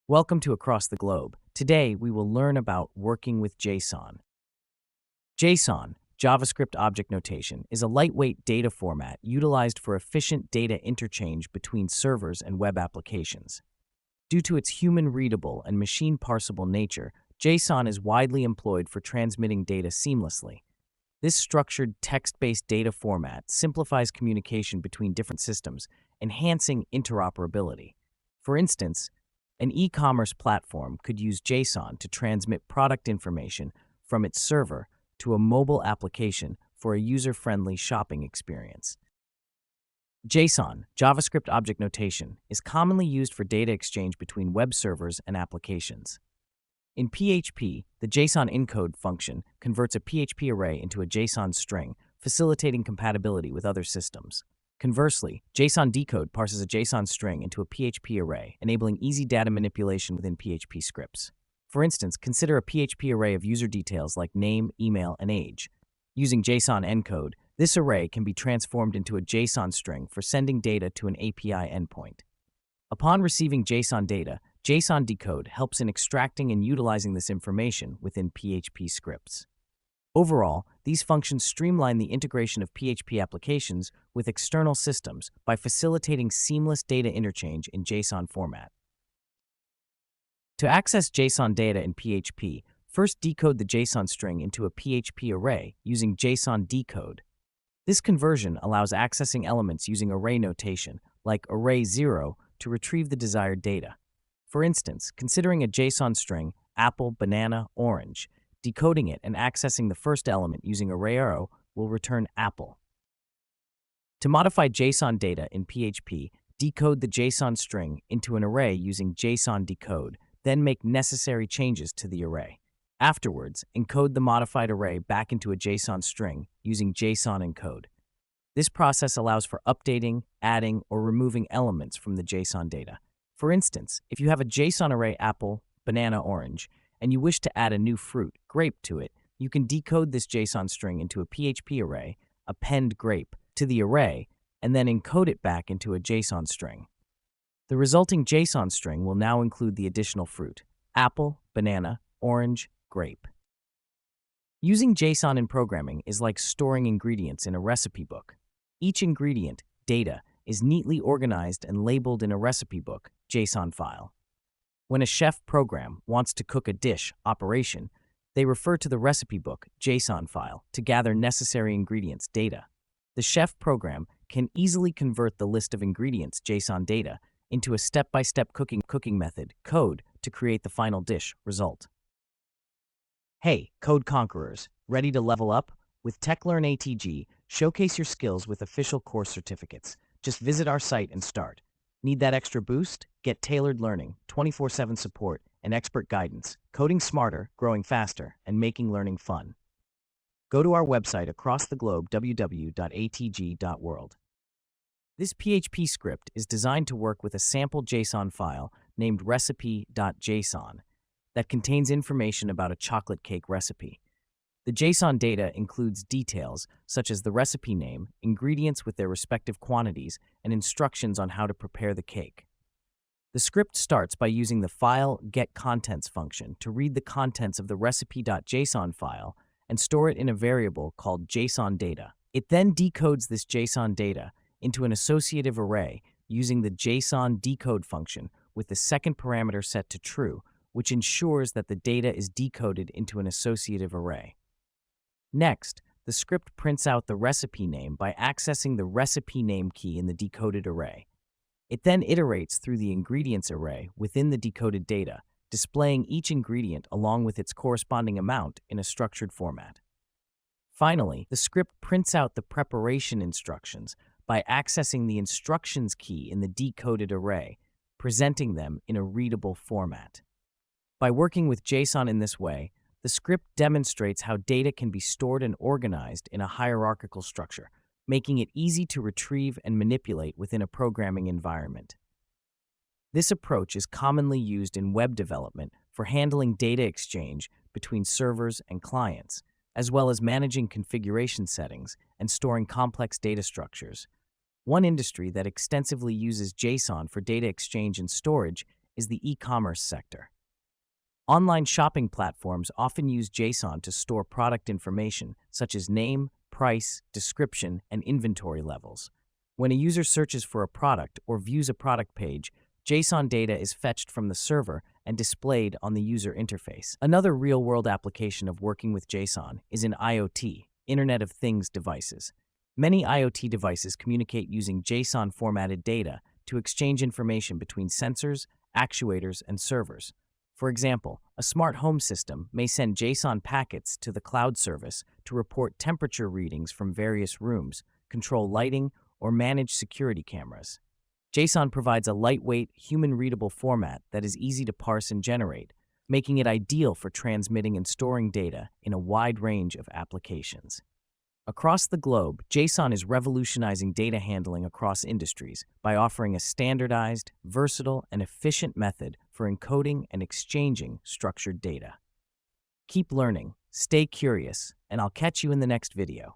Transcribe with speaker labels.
Speaker 1: Welcome to Across the Globe. Today, we will learn about working with JSON. JSON, JavaScript Object Notation, is a lightweight data format utilized for efficient data interchange between servers and web applications. Due to its human-readable and machine-parsable nature, JSON is widely employed for transmitting data seamlessly. This structured text-based data format simplifies communication between different systems, enhancing interoperability. For instance, an e-commerce platform could use JSON to transmit product information from its server to a mobile application for a user-friendly shopping experience. JSON, JavaScript Object Notation, is commonly used for data exchange between web servers and applications. In PHP, the JSON encode function converts a PHP array into a JSON string, facilitating compatibility with other systems. Conversely, JSON decode parses a JSON string into a PHP array, enabling easy data manipulation within PHP scripts. For instance, consider a PHP array of user details like name, email, and age. Using JSON encode, this array can be transformed into a JSON string for sending data to an API endpoint. Upon receiving JSON data, JSON decode helps in extracting and utilizing this information within PHP scripts. Overall, these functions streamline the integration of PHP applications with external systems by facilitating seamless data interchange in JSON format. To access JSON data in PHP, first decode the JSON string into a PHP array using JSON decode. This conversion allows accessing elements using array notation, like array0, to retrieve the desired data. For instance, considering a JSON string, apple, banana, orange, decoding it and accessing the first element using array0 will return apple. To modify JSON data in PHP, decode the JSON string into an array using JSON decode, then make necessary changes to the array. Afterwards, encode the modified array back into a JSON string using JSON encode. This process allows for updating, adding, or removing elements from the JSON data. For instance, if you have a JSON array apple, banana, orange, and you wish to add a new fruit, grape, to it, you can decode this JSON string into a PHP array, append grape to the array, and then encode it back into a JSON string. The resulting JSON string will now include the additional fruit, apple, banana, orange, grape. Using JSON in programming is like storing ingredients in a recipe book. Each ingredient, data, is neatly organized and labeled in a recipe book, JSON file. When a chef program wants to cook a dish, operation, they refer to the recipe book, JSON file, to gather necessary ingredients, data. The chef program can easily convert the list of ingredients, JSON data, into a step-by-step cooking method, code, to create the final dish, result. Hey, code conquerors, ready to level up? With TechLearn ATG, showcase your skills with official course certificates. Just visit our site and start. Need that extra boost? Get tailored learning, 24/7 support, and expert guidance, coding smarter, growing faster, and making learning fun. Go to our website across the globe, www.atg.world. This PHP script is designed to work with a sample JSON file named recipe.json that contains information about a chocolate cake recipe. The JSON data includes details such as the recipe name, ingredients with their respective quantities, and instructions on how to prepare the cake. The script starts by using the file getContents function to read the contents of the recipe.json file and store it in a variable called JSON Data. It then decodes this JSON data into an associative array using the JSON decode function with the second parameter set to true, which ensures that the data is decoded into an associative array. Next, the script prints out the recipe name by accessing the recipe name key in the decoded array. It then iterates through the ingredients array within the decoded data, displaying each ingredient along with its corresponding amount in a structured format. Finally, the script prints out the preparation instructions by accessing the instructions key in the decoded array, presenting them in a readable format. By working with JSON in this way, the script demonstrates how data can be stored and organized in a hierarchical structure, making it easy to retrieve and manipulate within a programming environment. This approach is commonly used in web development for handling data exchange between servers and clients, as well as managing configuration settings and storing complex data structures. One industry that extensively uses JSON for data exchange and storage is the e-commerce sector. Online shopping platforms often use JSON to store product information such as name, price, description, and inventory levels. When a user searches for a product or views a product page, JSON data is fetched from the server and displayed on the user interface. Another real-world application of working with JSON is in IoT, Internet of Things devices. Many IoT devices communicate using JSON-formatted data to exchange information between sensors, actuators, and servers. For example, a smart home system may send JSON packets to the cloud service to report temperature readings from various rooms, control lighting, or manage security cameras. JSON provides a lightweight, human-readable format that is easy to parse and generate, making it ideal for transmitting and storing data in a wide range of applications. Across the globe, JSON is revolutionizing data handling across industries by offering a standardized, versatile, and efficient method for encoding and exchanging structured data. Keep learning, stay curious, and I'll catch you in the next video.